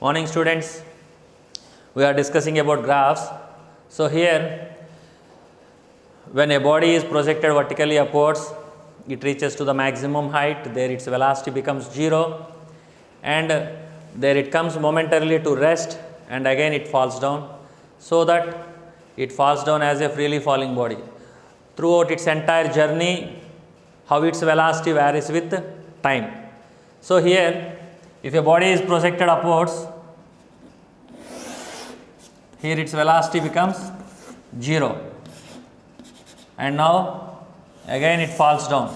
Morning students, we are discussing about graphs. So here, when a body is projected vertically upwards, it reaches to the maximum height, there its velocity becomes 0, and there it comes momentarily to rest, and again it falls down, so that it falls down as a freely falling body. Throughout its entire journey, how its velocity varies with time. So here, if a body is projected upwards, here its velocity becomes 0, and now again it falls down.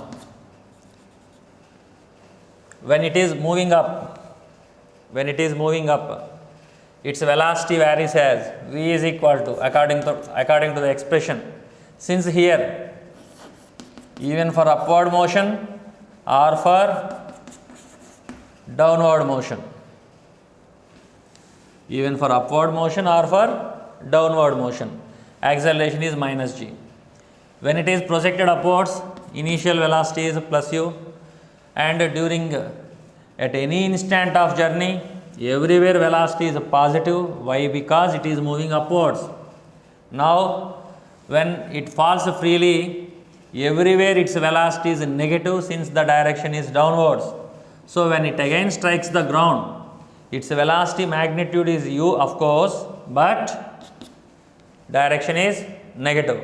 When it is moving up, its velocity varies as v is equal to, according to the expression. Since here, even for upward motion or for downward motion, acceleration is minus g. When it is projected upwards, initial velocity is plus u, and at any instant of journey, everywhere velocity is positive. Why? Because it is moving upwards. Now, when it falls freely, everywhere its velocity is negative since the direction is downwards. So when it again strikes the ground, its velocity magnitude is u, of course, but direction is negative.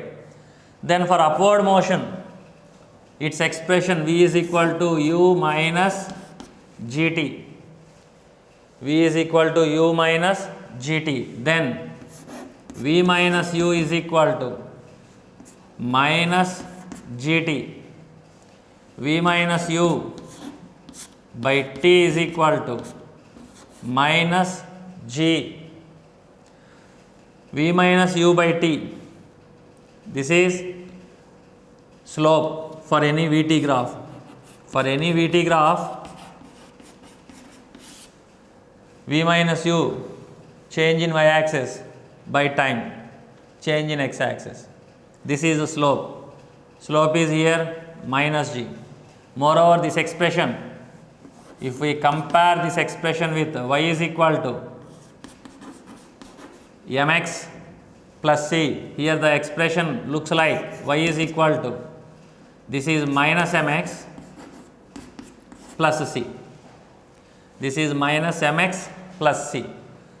Then for upward motion, its expression v is equal to u minus gt. Then v minus u is equal to minus gt. v minus u by t is equal to minus g. v minus u by t, this is slope for any Vt graph. V minus u, change in y-axis by time, change in x-axis. This is the slope. Slope is here minus g. Moreover, this expression, if we compare this expression with y is equal to mx plus c, here the expression looks like y is equal to, this is minus mx plus c.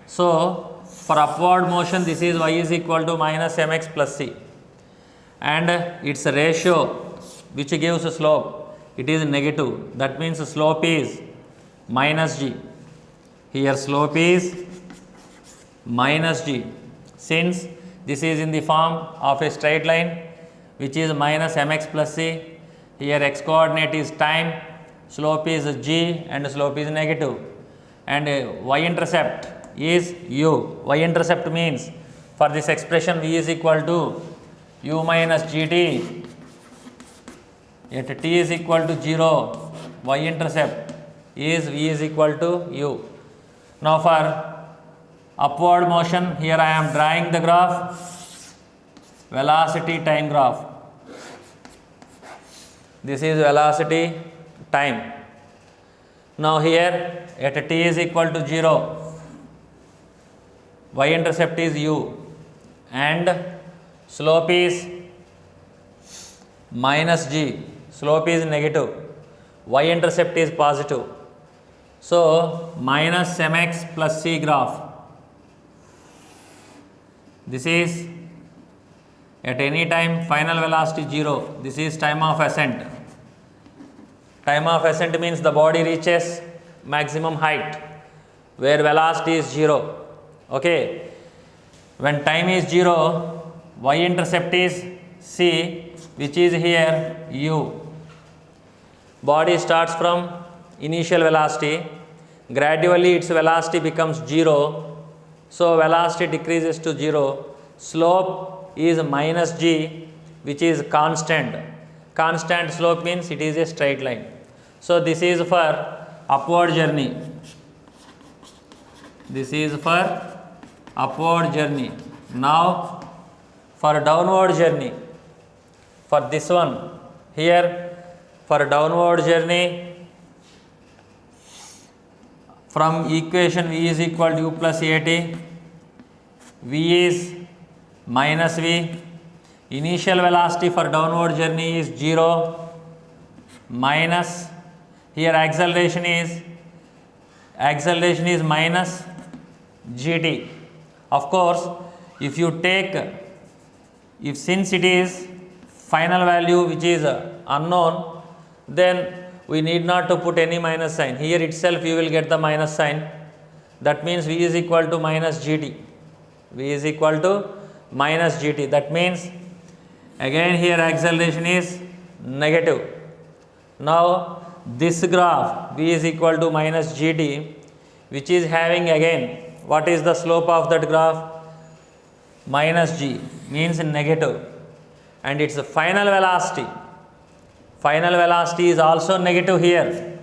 So for upward motion, this is y is equal to minus mx plus c, and its ratio which gives a slope, it is negative. That means slope is minus g. Here slope is minus g, since this is in the form of a straight line which is minus mx plus c. Here x coordinate is time, slope is g, and slope is negative, and y-intercept is u. Y-intercept means, for this expression v is equal to u minus gt at t is equal to 0, y-intercept is v is equal to u. Now for upward motion, here I am drawing the graph, velocity time graph. This is velocity time. Now here at t is equal to 0, y-intercept is u, and slope is minus g, slope is negative, y-intercept is positive. So minus mx plus c graph. This is at any time final velocity 0. This is time of ascent. Time of ascent means the body reaches maximum height where velocity is 0. Okay. When time is 0, y-intercept is c, which is here u. Body starts from initial velocity, gradually its velocity becomes 0. So velocity decreases to 0. Slope is minus g, which is constant. Constant slope means it is a straight line. So this is for upward journey. Now for downward journey, for this one here, for downward journey, from equation v is equal to u plus at, v is minus v, initial velocity for downward journey is 0 minus, here acceleration is minus gt. Of course, if you take, if since it is final value which is unknown, then we need not to put any minus sign. Here itself you will get the minus sign. That means v is equal to minus gt. V is equal to minus gt. That means again here acceleration is negative. Now this graph v is equal to minus gt, which is having again, what is the slope of that graph? Minus g, means negative, and its final velocity is also negative here.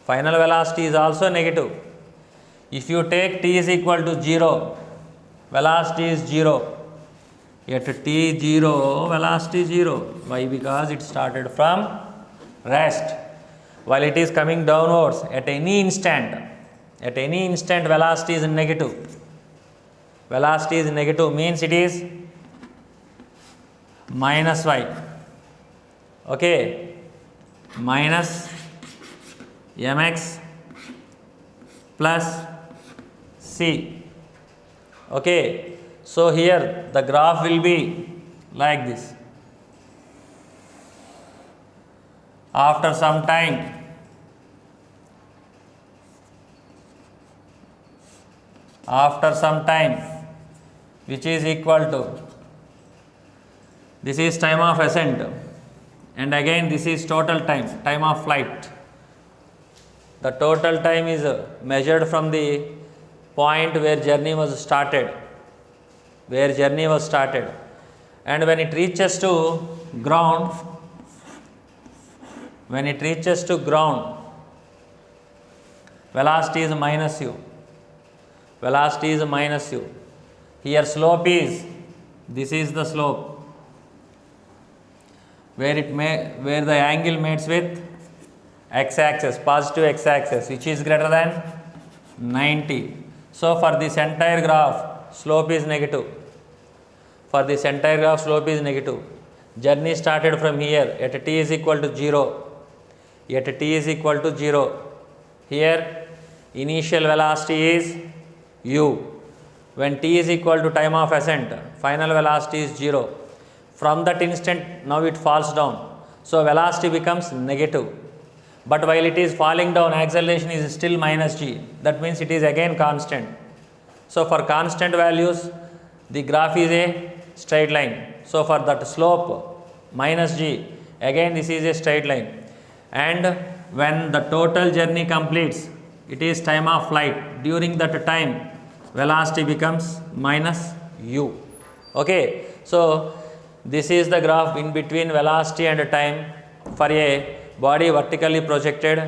Final velocity is also negative. If you take t is equal to 0, velocity is 0. At t0, velocity 0. Why? Because it started from rest. While it is coming downwards, at any instant velocity is negative. Velocity is negative means it is minus y. Okay, minus mx plus c. Okay, so here the graph will be like this. After some time, which is equal to, this is time of ascent, and again this is total time of flight. The total time is measured from the point where journey was started, and when it reaches to ground, velocity is minus u. Here slope is, this is the slope, where the angle meets with x-axis, positive x-axis, which is greater than 90. So for this entire graph, slope is negative. Journey started from here at t is equal to 0. Here initial velocity is u. When t is equal to time of ascent, final velocity is 0. From that instant, now it falls down. So velocity becomes negative. But while it is falling down, acceleration is still minus g. That means it is again constant. So for constant values, the graph is a straight line. So for that slope minus g, again this is a straight line. And when the total journey completes, it is time of flight. During that time, velocity becomes minus u. Okay, so this is the graph in between velocity and time for a body vertically projected,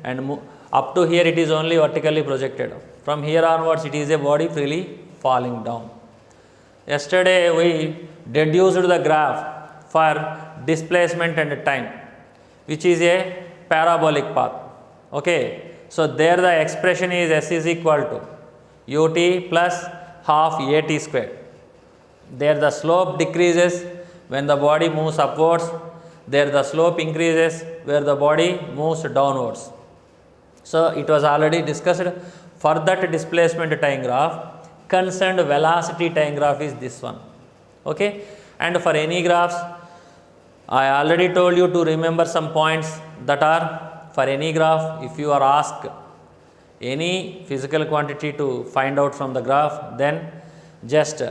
and up to here it is only vertically projected. From here onwards it is a body freely falling down. Yesterday we deduced the graph for displacement and time, which is a parabolic path. Okay, so there the expression is s is equal to ut plus half at square. There the slope decreases when the body moves upwards. There the slope increases where the body moves downwards. So it was already discussed. For that displacement time graph, concerned velocity time graph is this one. Okay, and for any graphs, I already told you to remember some points that are, for any graph, if you are asked any physical quantity to find out from the graph, then just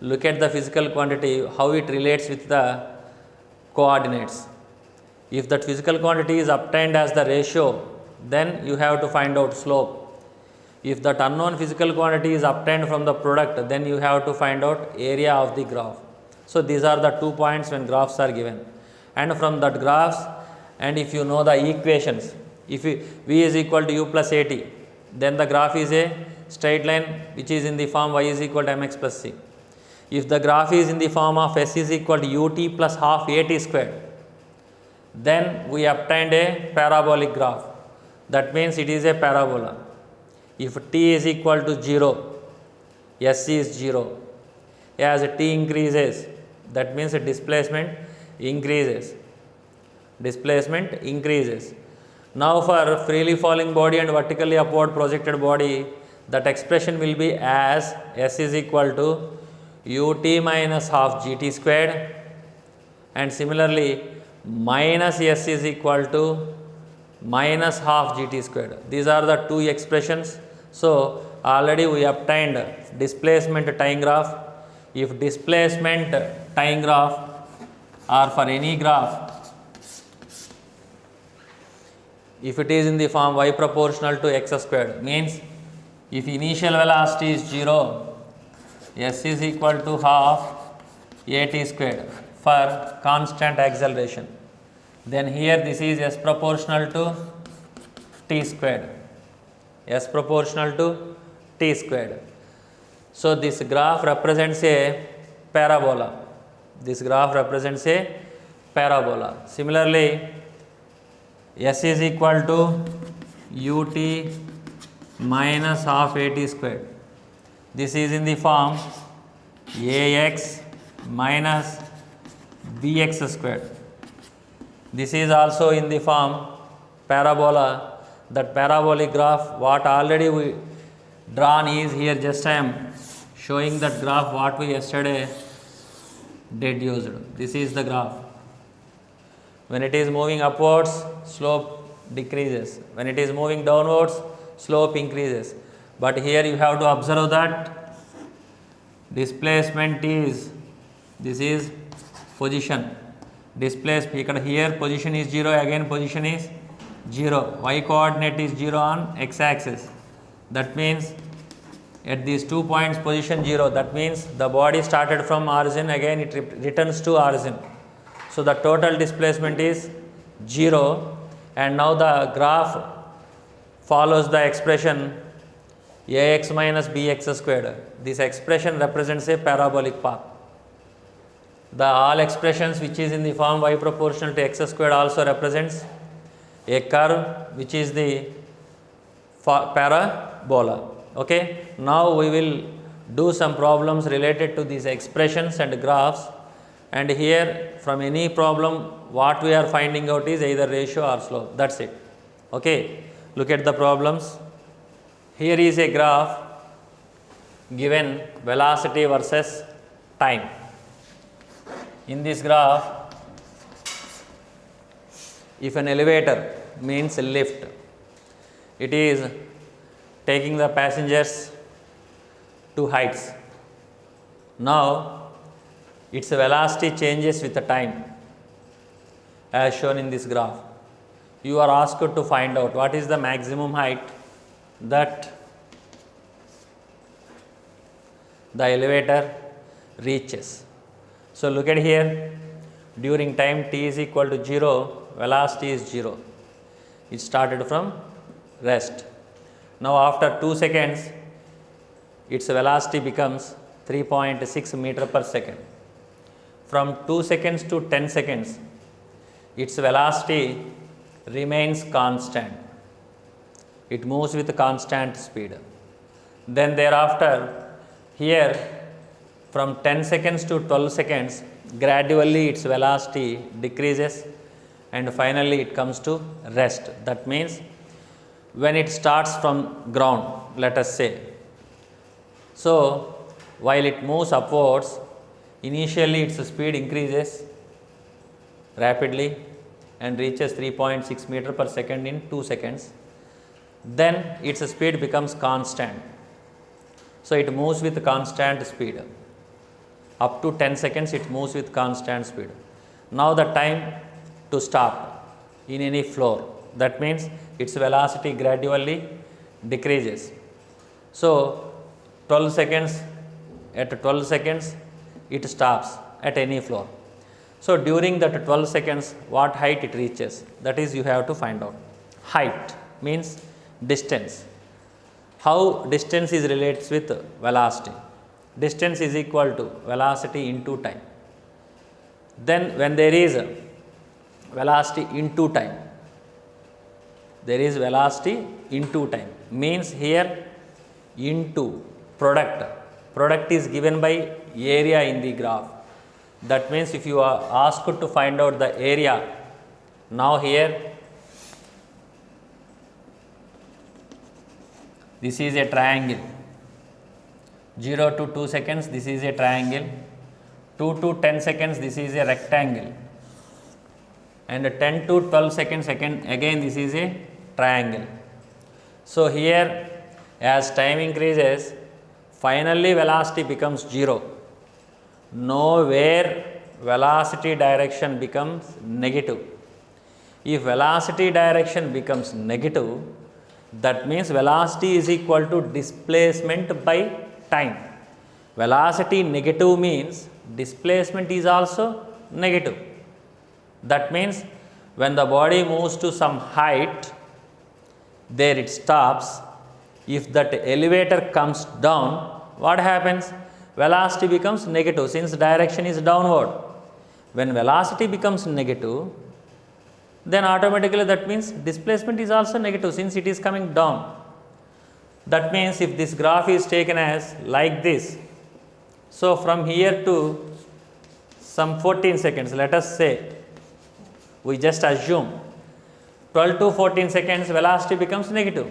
look at the physical quantity, how it relates with the coordinates. If that physical quantity is obtained as the ratio, then you have to find out slope. If that unknown physical quantity is obtained from the product, then you have to find out area of the graph. So these are the 2 points when graphs are given. And from that graphs, and if you know the equations, if v is equal to u plus at, then the graph is a straight line which is in the form y is equal to mx plus c. If the graph is in the form of s is equal to ut plus half at squared, then we obtained a parabolic graph. That means it is a parabola. If t is equal to 0, s is 0. As t increases, that means displacement increases. Displacement increases. Now for freely falling body and vertically upward projected body, that expression will be as s is equal to ut minus half gt squared, and similarly minus s is equal to minus half gt squared. These are the two expressions. So already we obtained displacement time graph. If displacement time graph or for any graph, if it is in the form y proportional to x squared, means if initial velocity is 0, s is equal to half at squared for constant acceleration, then here this is s proportional to t squared, s proportional to t squared. So this graph represents a parabola. This graph represents a parabola. Similarly, s is equal to ut minus half at squared. This is in the form ax minus bx squared. This is also in the form parabola. That parabolic graph what already we drawn is here, just I am showing that graph what we yesterday deduced. This is the graph. When it is moving upwards, slope decreases. When it is moving downwards, slope increases. But here you have to observe that displacement is, this is position. Here position is 0, again position is 0. Y coordinate is 0 on x axis. That means at these 2 points position 0. That means the body started from origin, again it returns to origin. So the total displacement is 0, and now the graph follows the expression ax minus bx squared. This expression represents a parabolic path. The all expressions which is in the form y proportional to x squared also represents a curve which is the parabola. Okay. Now we will do some problems related to these expressions and graphs, and here from any problem what we are finding out is either ratio or slope. That's it. Okay. Look at the problems. Here is a graph given velocity versus time. In this graph, if an elevator means a lift, it is taking the passengers to heights. Now its velocity changes with the time as shown in this graph. You are asked to find out what is the maximum height that the elevator reaches. So look at here, during time t is equal to 0, velocity is 0. It started from rest. Now after 2 seconds, its velocity becomes 3.6 meter per second. From 2 seconds to 10 seconds, its velocity remains constant. It moves with constant speed. Then thereafter, here from 10 seconds to 12 seconds, gradually its velocity decreases and finally it comes to rest. That means when it starts from ground, let us say. So while it moves upwards, initially its speed increases rapidly and reaches 3.6 meter per second in 2 seconds. Then its speed becomes constant. So it moves with constant speed. Up to 10 seconds it moves with constant speed. Now the time to stop in any floor, that means its velocity gradually decreases. So 12 seconds, at 12 seconds it stops at any floor. So during that 12 seconds, what height it reaches, that is you have to find out. Height means distance. How distance is relates with velocity? Distance is equal to velocity into time. Then when there is velocity into time, there is velocity into time, means here into product. Product is given by area in the graph. That means if you are asked to find out the area, now here this is a triangle. 0 to 2 seconds, this is a triangle. 2 to 10 seconds, this is a rectangle. And 10 to 12 seconds, again this is a triangle. So here, as time increases, finally velocity becomes 0. Nowhere velocity direction becomes negative. If velocity direction becomes negative, that means velocity is equal to displacement by time. Velocity negative means displacement is also negative. That means when the body moves to some height, there it stops. If that elevator comes down, what happens? Velocity becomes negative since direction is downward. When velocity becomes negative, then automatically that means displacement is also negative since it is coming down. That means if this graph is taken as like this, so from here to some 14 seconds, let us say, we just assume 12 to 14 seconds velocity becomes negative.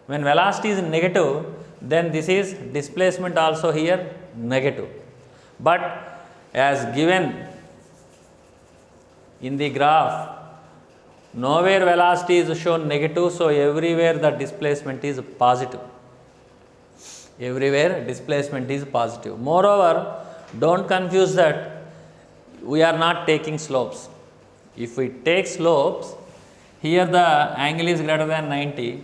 When velocity is negative, then this is displacement also here negative. But as given in the graph, nowhere velocity is shown negative, so everywhere the displacement is positive. Everywhere displacement is positive. Moreover, don't confuse that we are not taking slopes. If we take slopes, here the angle is greater than 90,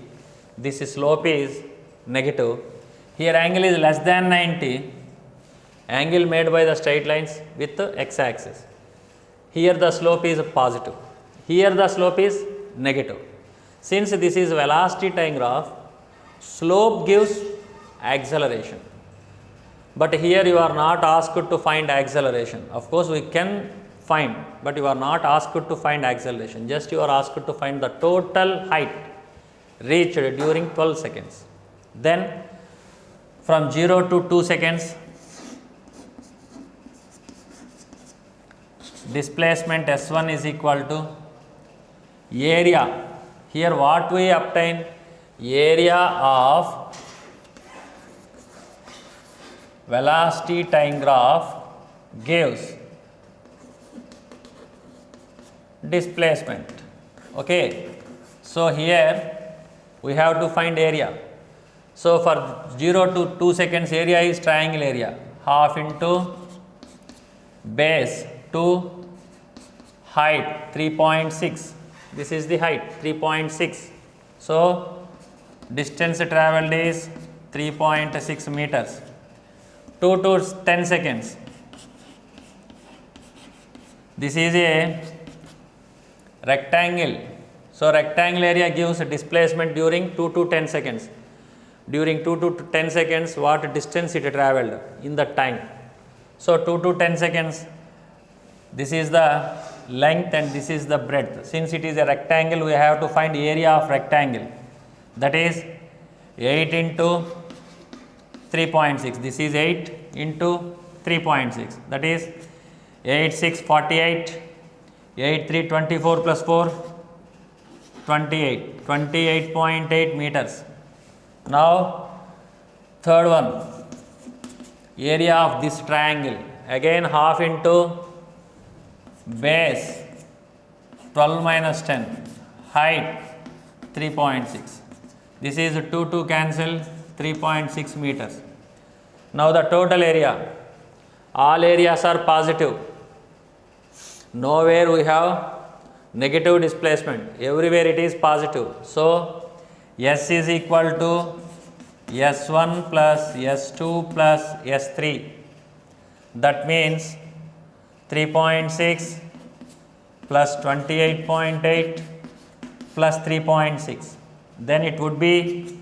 this slope is negative. Here angle is less than 90, angle made by the straight lines with the x-axis. Here the slope is positive. Here the slope is negative. Since this is velocity time graph, slope gives acceleration. But here you are not asked to find acceleration. Of course, we can find, but you are not asked to find acceleration. Just you are asked to find the total height reached during 12 seconds. Then from 0 to 2 seconds, displacement S1 is equal to area. Here what we obtain? Area of velocity time graph gives displacement. Okay. So here we have to find area. So for 0 to 2 seconds, area is triangle area, half into base to height 3.6. This is the height 3.6. So distance traveled is 3.6 meters. 2 to 10 seconds. This is a rectangle. So rectangle area gives displacement during 2 to 10 seconds. During 2 to 10 seconds, what distance it traveled in the time. So 2 to 10 seconds, this is the length and this is the breadth. Since it is a rectangle, we have to find area of rectangle. That is 8 into 3.6. This is 8 into 3.6. That is 8, 6, 48. 8, 3, 24 plus 4, 28. 28.8 meters. Now, third one, area of this triangle. Again half into base 12 minus 10, height 3.6. This is 2 to cancel 3.6 meters. Now the total area, all areas are positive. Nowhere we have negative displacement, everywhere it is positive. So S is equal to S1 plus S2 plus S3. That means 3.6 plus 28.8 plus 3.6. Then it would be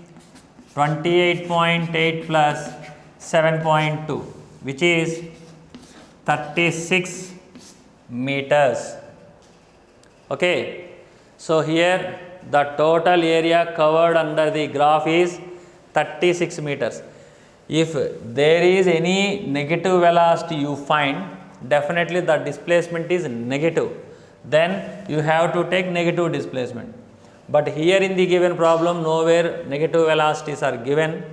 28.8 plus 7.2, which is 36 meters. Okay. So here the total area covered under the graph is 36 meters. If there is any negative velocity you find, definitely the displacement is negative. Then you have to take negative displacement. But here in the given problem, nowhere negative velocities are given.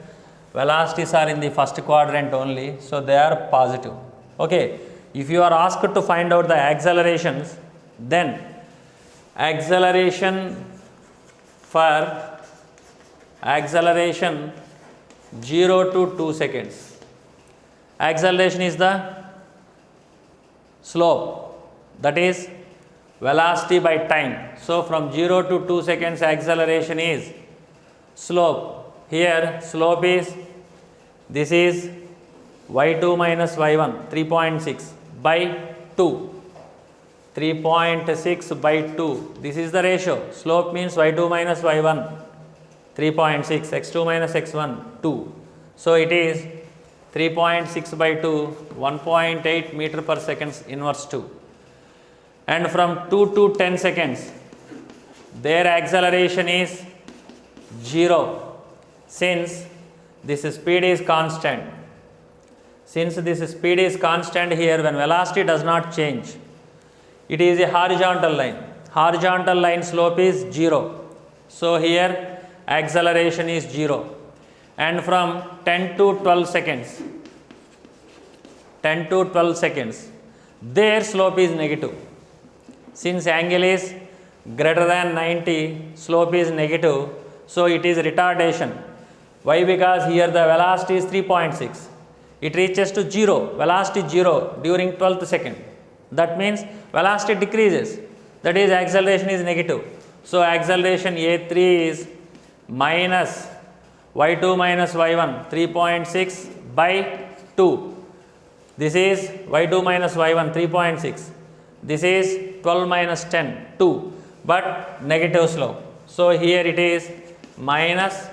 Velocities are in the first quadrant only, so they are positive. Okay. If you are asked to find out the accelerations, then acceleration 0 to 2 seconds. Acceleration is the slope, that is velocity by time. So from 0 to 2 seconds acceleration is slope. Here slope is, this is y2 minus y1 3.6 by 2, 3.6 by 2, this is the ratio. Slope means y2 minus y1 3.6, x2 minus x1 2. So it is 3.6 by 2, 1.8 meter per second inverse 2. And from 2 to 10 seconds, their acceleration is 0, since this speed is constant. Since this speed is constant here, when velocity does not change, it is a horizontal line. Horizontal line slope is 0. So here acceleration is 0. And from 10 to 12 seconds, their slope is negative. Since angle is greater than 90, slope is negative, so it is retardation. Why? Because here the velocity is 3.6. It reaches to 0, velocity 0 during 12th second. That means velocity decreases, that is acceleration is negative. So acceleration A3 is minus y2 minus y1 3.6 by 2. This is y2 minus y1 3.6. This is 12 minus 10 2, but negative slope. So here it is minus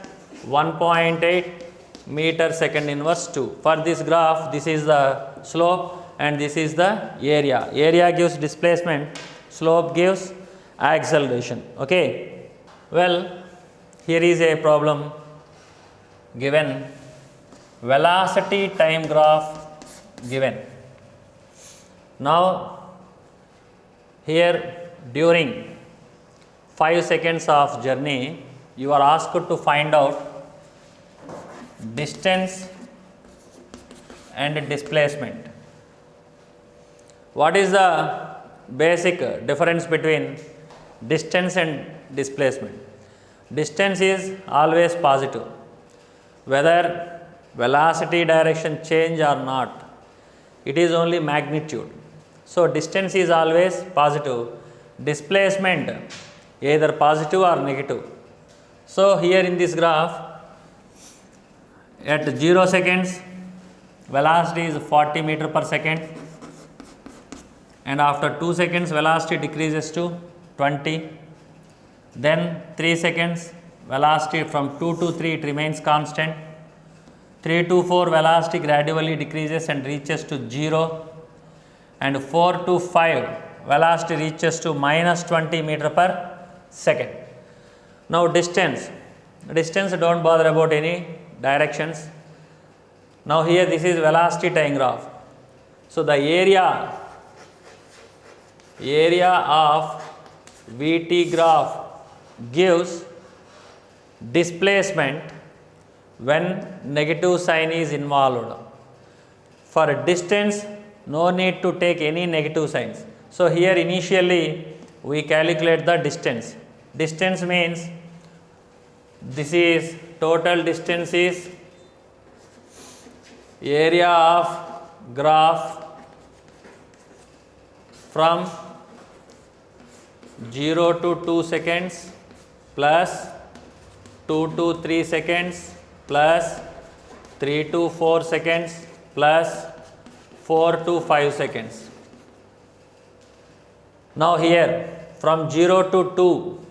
1.8 meter second inverse 2. For this graph, this is the slope and this is the area. Area gives displacement, slope gives acceleration. Okay. Well, here is a problem given, velocity time graph given. Now here during 5 seconds of journey, you are asked to find out distance and displacement. What is the basic difference between distance and displacement? Distance is always positive, whether velocity direction change or not, it is only magnitude. So distance is always positive, displacement either positive or negative. So here in this graph, at 0 seconds, velocity is 40 meter per second, and after 2 seconds velocity decreases to 20. Then 3 seconds, velocity from 2 to 3 it remains constant. 3 to 4 velocity gradually decreases and reaches to 0, and 4 to 5 velocity reaches to minus 20 meter per second. Now distance don't bother about any directions. Now here this is velocity time graph. So the area of VT graph gives displacement when negative sign is involved. For distance, no need to take any negative signs. So here initially we calculate the distance. Distance means this is total distance is area of graph from 0 to 2 seconds plus 2 to 3 seconds plus 3 to 4 seconds plus 4 to 5 seconds. Now here from 0 to 2,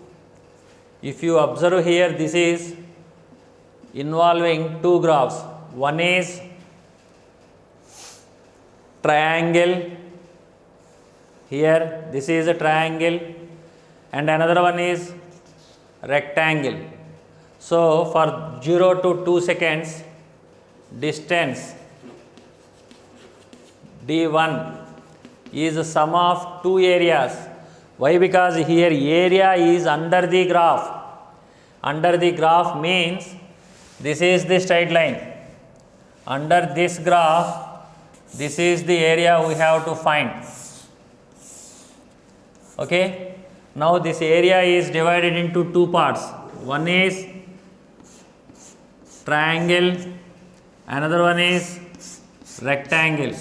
if you observe here, this is involving two graphs. One is triangle, here this is a triangle, and another one is rectangle. So for 0 to 2 seconds, distance d1 is the sum of two areas. Why? Because here area is under the graph. Under the graph means this is the straight line. Under this graph, this is the area we have to find. Okay. Now this area is divided into two parts. One is triangle, another one is rectangle.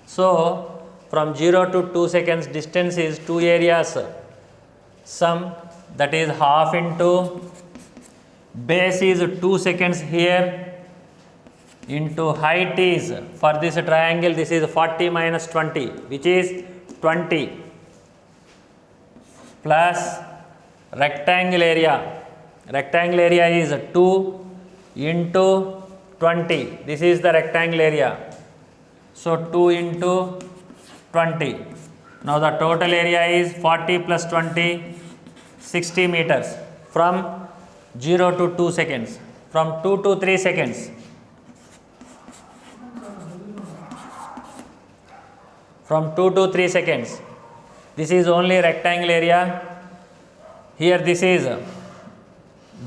So from 0 to 2 seconds distance is two areas sum, that is half into base is 2 seconds here into height is, for this triangle this is 40 minus 20, which is 20, plus rectangle area. Rectangle area is 2 into 20. This is the rectangle area. So 2 into 20. Now the total area is 40 plus 20, 60 meters from 0 to 2 seconds. From 2 to 3 seconds. From 2 to 3 seconds. This is only rectangle area. Here this is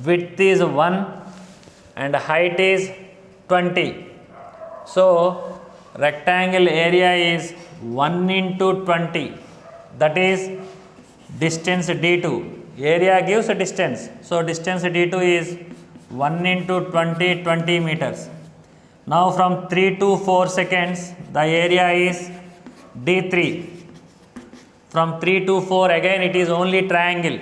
width is 1 and height is 20. So rectangle area is 1 into 20, that is distance d2. Area gives a distance. So distance d2 is 1 into 20, 20 meters. Now from 3 to 4 seconds, the area is d3. From 3 to 4 again it is only triangle.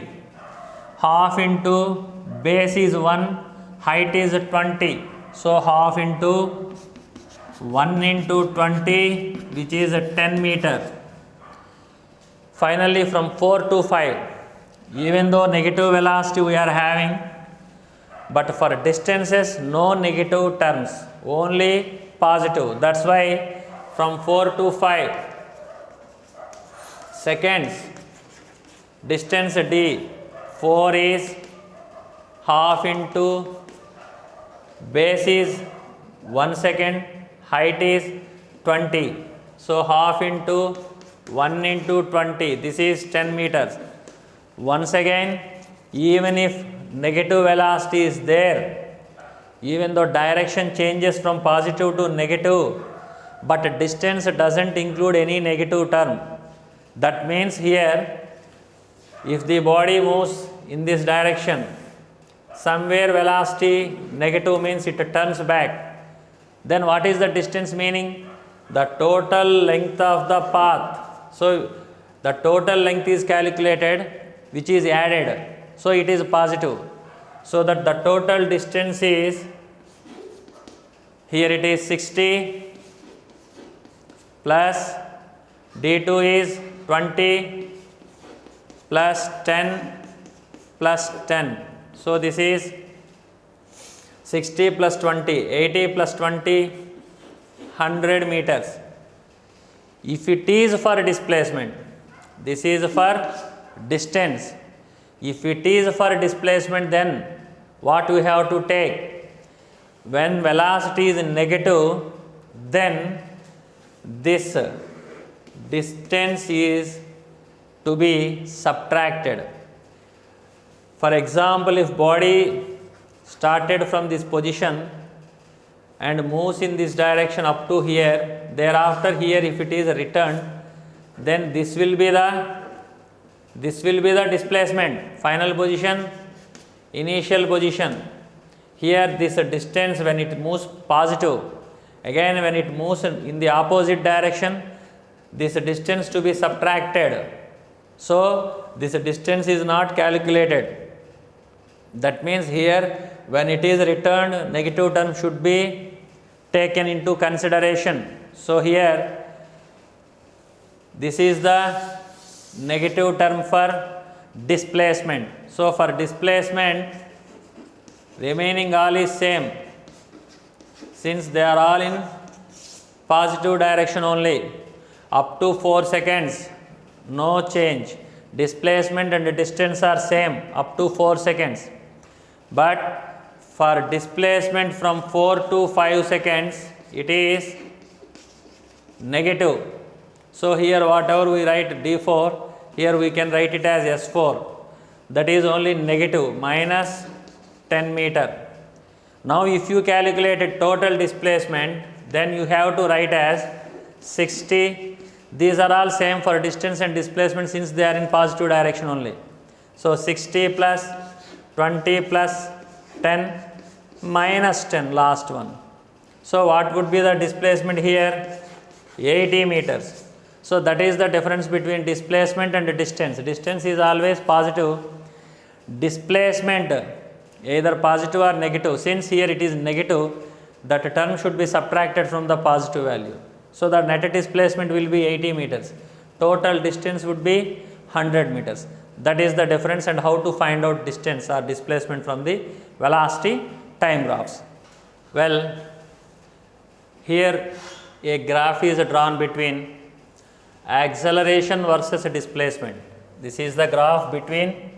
Half into base is 1, height is 20. So half into 1 into 20, which is 10 meter. Finally from 4 to 5, even though negative velocity we are having, but for distances no negative terms, only positive. That's why from 4 to 5 seconds, distance d 4 is half into base is 1 second, height is 20. So half into 1 into 20, this is 10 meters. Once again, even if negative velocity is there, even though direction changes from positive to negative, but distance doesn't include any negative term. That means here, if the body moves in this direction, somewhere velocity negative means it turns back. Then what is the distance meaning? The total length of the path. So the total length is calculated, which is added. So it is positive. So that the total distance is, here it is 60 plus d2 is 20 plus 10 plus 10. So this is 60 plus 20, 80 plus 20, 100 meters. If it is for displacement, this is for distance. If it is for displacement, then what we have to take? When velocity is negative, then this distance is to be subtracted. For example, if body started from this position and moves in this direction up to here, thereafter here if it is returned, then this will be the displacement, final position, initial position. Here this distance when it moves positive, again when it moves in the opposite direction, this distance to be subtracted. So this distance is not calculated. That means here when it is returned, negative term should be taken into consideration. So here this is the negative term for displacement. So for displacement, remaining all is same, since they are all in positive direction only. Up to 4 seconds, no change. Displacement and distance are same up to 4 seconds. but for displacement from 4 to 5 seconds it is negative. So here whatever we write d4, here we can write it as s4, that is only negative minus 10 meter. Now if you calculate a total displacement, then you have to write as 60. These are all same for distance and displacement since they are in positive direction only. So 60 plus 20 plus 10 minus 10, last one. So what would be the displacement here? 80 meters. So that is the difference between displacement and distance. Distance is always positive. Displacement either positive or negative. Since here it is negative, that term should be subtracted from the positive value. So the net displacement will be 80 meters. Total distance would be 100 meters. That is the difference, and how to find out distance or displacement from the velocity time graphs. Well, here a graph is drawn between acceleration versus displacement. This is the graph between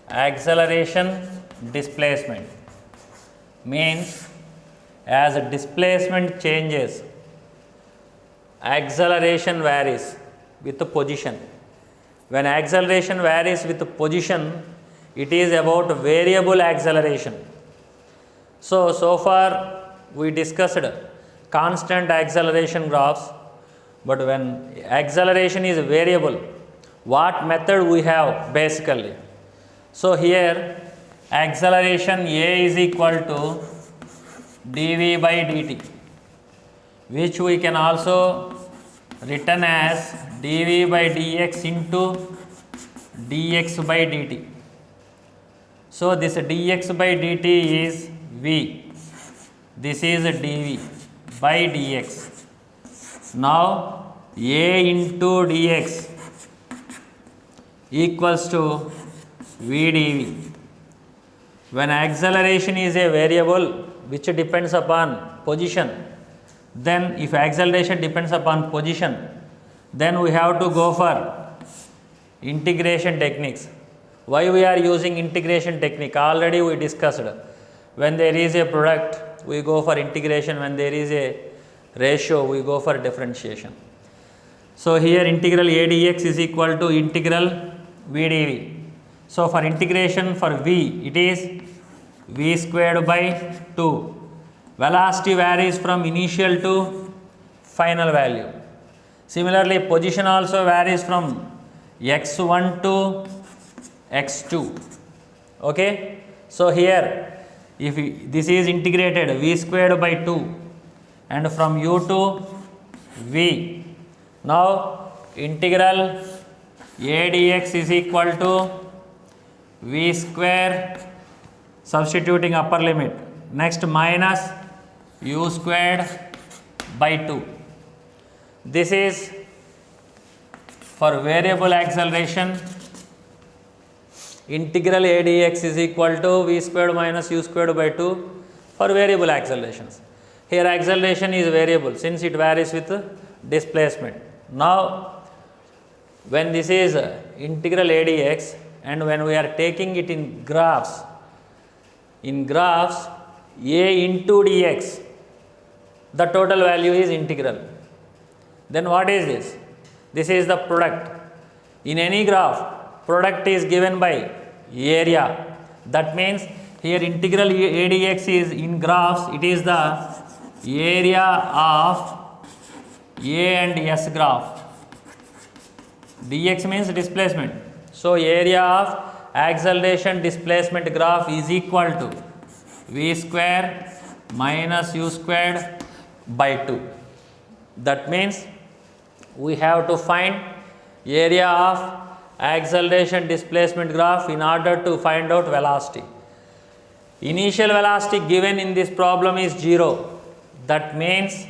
acceleration displacement. Means as displacement changes, acceleration varies with the position. When acceleration varies with the position, it is about variable acceleration. So far we discussed constant acceleration graphs, but when acceleration is variable, what method we have basically? So here acceleration A is equal to dv by dt, which we can also written as dv by dx into dx by dt. So this dx by dt is v, this is dv by dx. Now a into dx equals to v dv. When acceleration is a variable which depends upon position, then if acceleration depends upon position, then we have to go for integration techniques. Why we are using integration technique? Already we discussed. When there is a product, we go for integration. When there is a ratio, we go for differentiation. So here integral a dx is equal to integral v dv. So for integration for v, it is v squared by 2. Velocity varies from initial to final value. Similarly, position also varies from x1 to x2. Okay. So here, if this is integrated v squared by 2 and from u to v. Now integral a dx is equal to v square, substituting upper limit, next minus u squared by 2. This is for variable acceleration. Integral a dx is equal to v squared minus u squared by 2 for variable accelerations. Here acceleration is variable since it varies with displacement. Now when this is integral a dx and when we are taking it in graphs a into dx, the total value is integral. Then what is this? This is the product. In any graph, product is given by area. That means here integral a dx is in graphs, it is the area of a and s graph. Dx means displacement. So area of acceleration displacement graph is equal to v square minus u squared by 2. That means we have to find area of acceleration displacement graph in order to find out velocity. Initial velocity given in this problem is 0. That means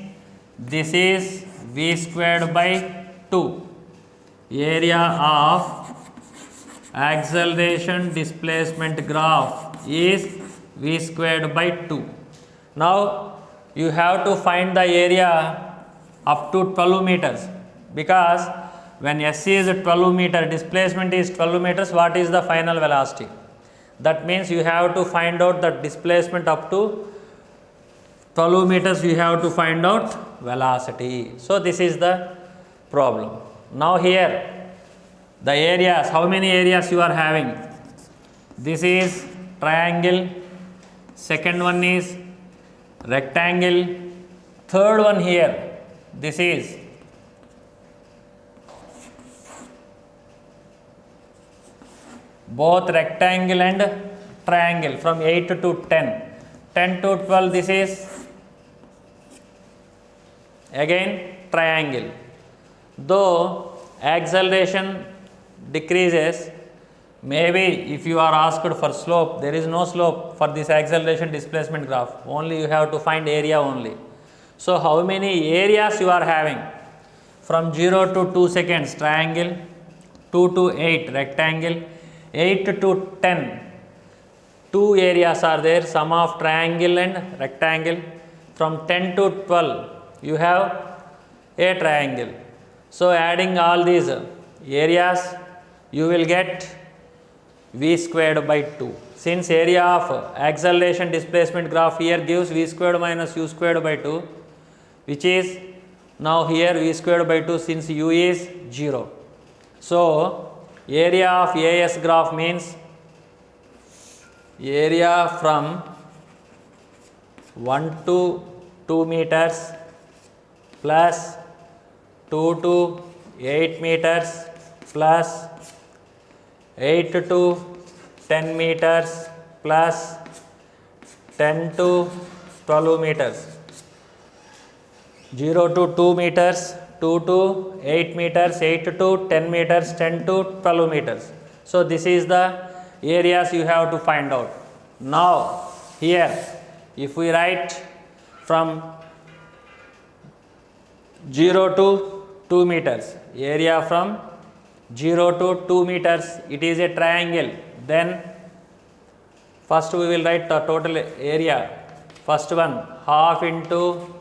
this is v squared by 2. Area of acceleration displacement graph is v squared by 2. Now you have to find the area up to 12 meters, because when s is 12 meter, displacement is 12 meters, what is the final velocity? That means you have to find out the displacement up to 12 meters, you have to find out velocity. So this is the problem. Now here the areas, how many areas you are having? This is triangle, second one is rectangle, third one here, this is both rectangle and triangle from 8 to 10. 10 to 12, this is again triangle. Though acceleration decreases, maybe if you are asked for slope, there is no slope for this acceleration displacement graph, only you have to find area only. So how many areas you are having? From 0 to 2 seconds triangle, 2 to 8 rectangle, 8 to 10 two areas are there, sum of triangle and rectangle. From 10 to 12 you have a triangle. So adding all these areas, you will get v squared by 2. Since area of acceleration displacement graph here gives v squared minus u squared by 2, which is now here v squared by 2 since u is 0. So area of AS graph means area from 1 to 2 meters plus 2 to 8 meters plus 8 to 10 meters plus 10 to 12 meters. 0 to 2 meters, 2 to 8 meters, 8 to 10 meters, 10 to 12 meters. So this is the areas you have to find out. Now here if we write from 0 to 2 meters, area from 0 to 2 meters, it is a triangle. Then first we will write the total area. First one half into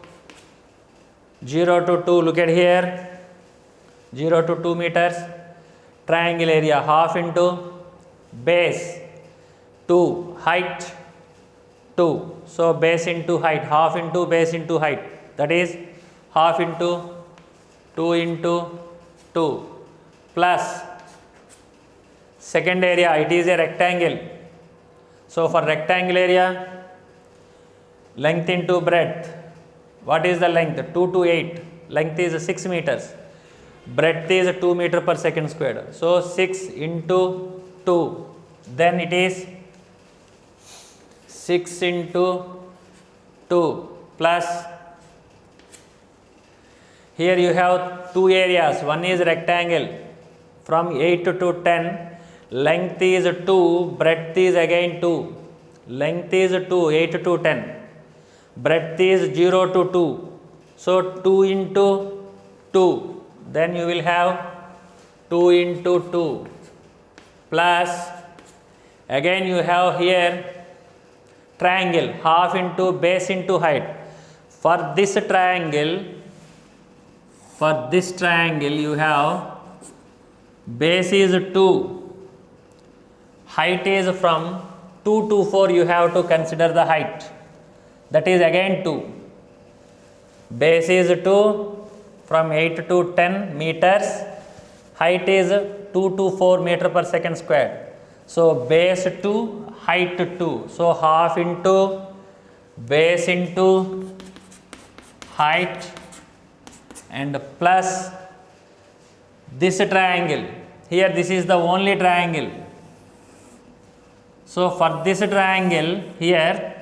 0 to 2, look at here, 0 to 2 meters, triangle area half into base 2, height 2. So base into height, half into base into height, that is half into 2 into 2 plus second area, it is a rectangle. So for rectangle area, length into breadth, what is the length? 2 to 8, length is 6 meters, breadth is 2 meter per second squared. So 6 into 2, then it is 6 into 2 plus, here you have two areas, one is rectangle from 8 to 10, length is 2, breadth is again 2, length is 2, 8 to 10, breadth is 0 to 2, so 2 into 2, then you will have 2 into 2 plus, again you have here triangle, half into base into height. For this triangle you have base is 2, height is from 2 to 4, you have to consider the height, that is again 2, base is 2 from 8 to 10 meters, height is 2 to 4 meter per second squared. So base 2, height 2, so half into base into height and plus this triangle, here this is the only triangle. So for this triangle here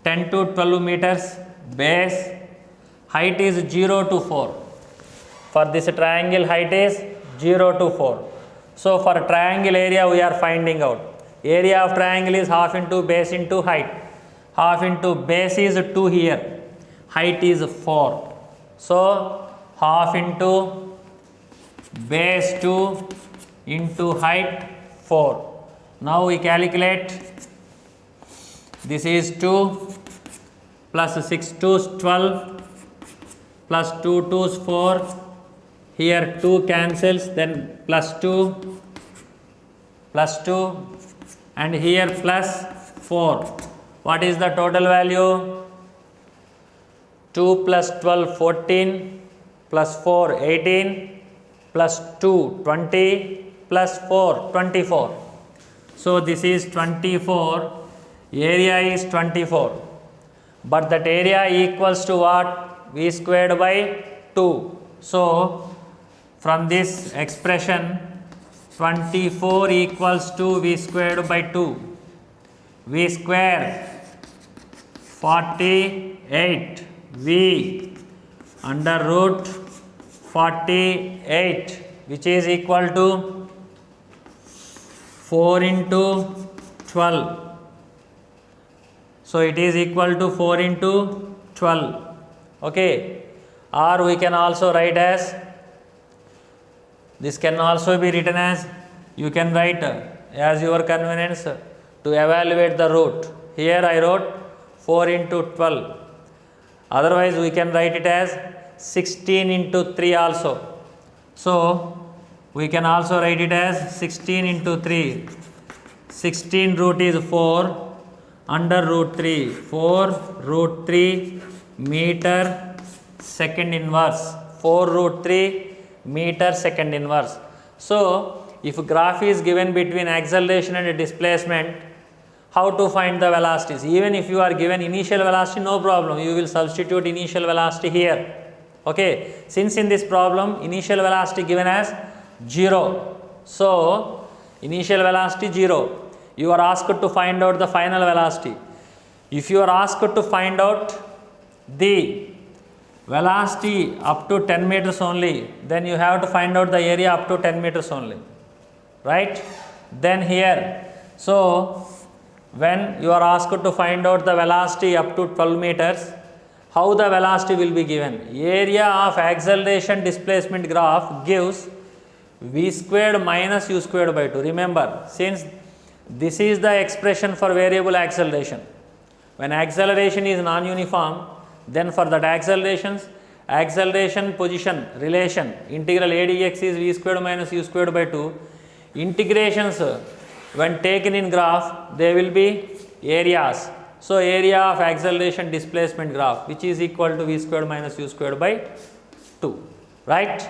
10 to 12 meters base, height is 0 to 4. For this triangle height is 0 to 4. So for triangle area we are finding out. Area of triangle is half into base into height. Half into base is 2 here. Height is 4. So half into base 2 into height 4. Now we calculate. This is 2 plus 6 2s 12 plus 2 2s 4. Here 2 cancels, then plus 2 and here plus 4. What is the total value? 2 plus 12 14 plus 4 18 plus 2 20 plus 4 24. So this is 24, area is 24, but that area equals to what? V squared by 2. So from this expression 24 equals to V squared by 2. V square 48 V under root 48, which is equal to 4 into 12. So it is equal to 4 into 12. Okay. Or we can also write as, this can also be written as, you can write as your convenience to evaluate the root. Here I wrote 4 into 12. Otherwise we can write it as 16 into 3 also. So we can also write it as 16 into 3. 16 root is 4 under root 3. 4 root 3 meter second inverse. 4 root 3 meter second inverse. So if graph is given between acceleration and displacement, how to find the velocities? Even if you are given initial velocity, no problem, you will substitute initial velocity here. Okay, since in this problem initial velocity given as 0, so initial velocity 0, you are asked to find out the final velocity. If you are asked to find out the velocity up to 10 meters only, then you have to find out the area up to 10 meters only, right? Then here, so when you are asked to find out the velocity up to 12 meters, how the velocity will be given? Area of acceleration displacement graph gives V squared minus U squared by 2. Remember, since this is the expression for variable acceleration, when acceleration is non-uniform, then for that acceleration position relation, integral a dx is V squared minus U squared by 2. Integrations when taken in graph, they will be areas. So area of acceleration displacement graph, which is equal to V squared minus U squared by 2, right?